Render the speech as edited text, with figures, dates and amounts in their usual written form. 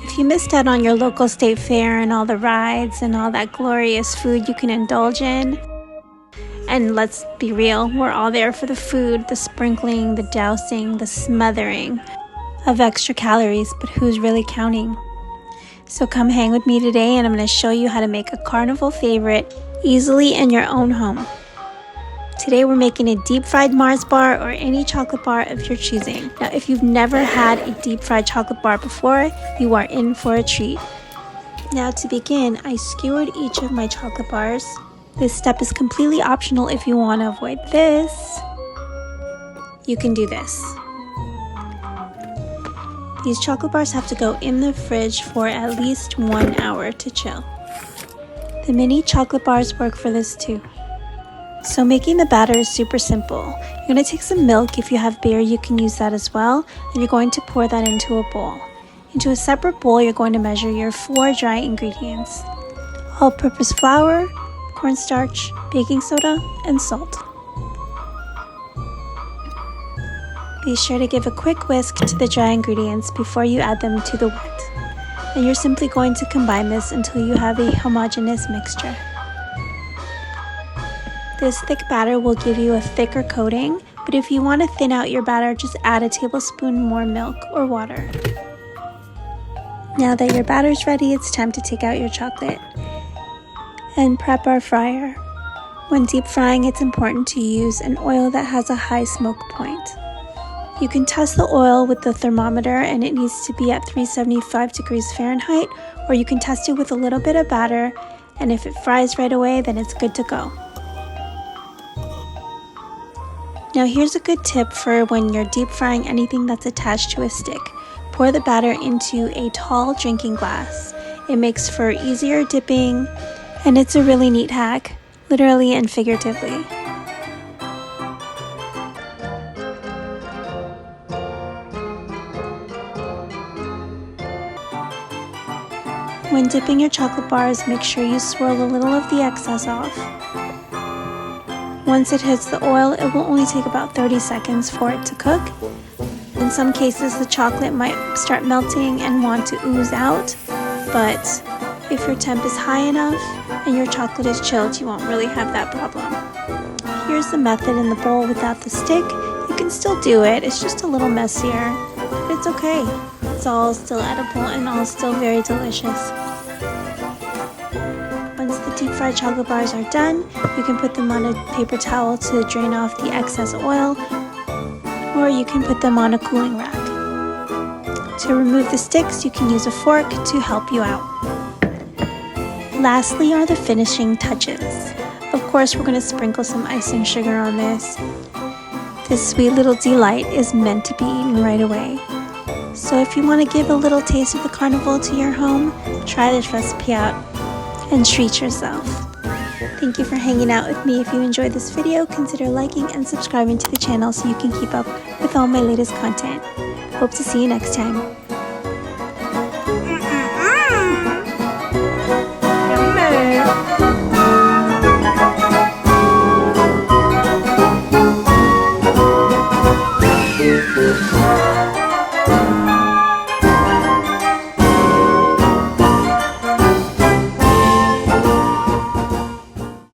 If you missed out on your local state fair and all the rides and all that glorious food you can indulge in, and let's be real, we're all there for the food, the sprinkling, the dousing, the smothering of extra calories, but who's really counting? So come hang with me today and I'm going to show you how to make a Carnival favorite easily in your own home. Today we're making a deep fried Mars bar or any chocolate bar of your choosing. Now if you've never had a deep fried chocolate bar before, you are in for a treat. Now to begin, I skewered each of my chocolate bars. This step is completely optional. If you want to avoid this, you can do this. These chocolate bars have to go in the fridge for at least 1 hour to chill. The mini chocolate bars work for this too. So making the batter is super simple. You're going to take some milk. If you have beer, you can use that as well. And you're going to pour that into a bowl. Into a separate bowl, you're going to measure your 4 dry ingredients: all-purpose flour, cornstarch, baking soda, and salt. Be sure to give a quick whisk to the dry ingredients before you add them to the wet. And you're simply going to combine this until you have a homogeneous mixture. This thick batter will give you a thicker coating, but if you want to thin out your batter, just add a tablespoon more milk or water. Now that your batter's ready, it's time to take out your chocolate and prep our fryer. When deep frying, it's important to use an oil that has a high smoke point. You can test the oil with the thermometer and it needs to be at 375 degrees Fahrenheit, or you can test it with a little bit of batter, and if it fries right away, then it's good to go. Now here's a good tip for when you're deep frying anything that's attached to a stick. Pour the batter into a tall drinking glass. It makes for easier dipping, and it's a really neat hack, literally and figuratively. When dipping your chocolate bars, make sure you swirl a little of the excess off. Once it hits the oil, it will only take about 30 seconds for it to cook. In some cases, the chocolate might start melting and want to ooze out, but if your temp is high enough and your chocolate is chilled, you won't really have that problem. Here's the method in the bowl without the stick. You can still do it, it's just a little messier, but it's okay. It's all still edible and all still very delicious. Once the deep fried chocolate bars are done, you can put them on a paper towel to drain off the excess oil, or you can put them on a cooling rack. To remove the sticks, you can use a fork to help you out. Lastly are the finishing touches. Of course, we're going to sprinkle some icing sugar on this. This sweet little delight is meant to be eaten right away. So if you want to give a little taste of the Carnival to your home, try this recipe out and treat yourself. Thank you for hanging out with me. If you enjoyed this video, consider liking and subscribing to the channel so you can keep up with all my latest content. Hope to see you next time. Yummy.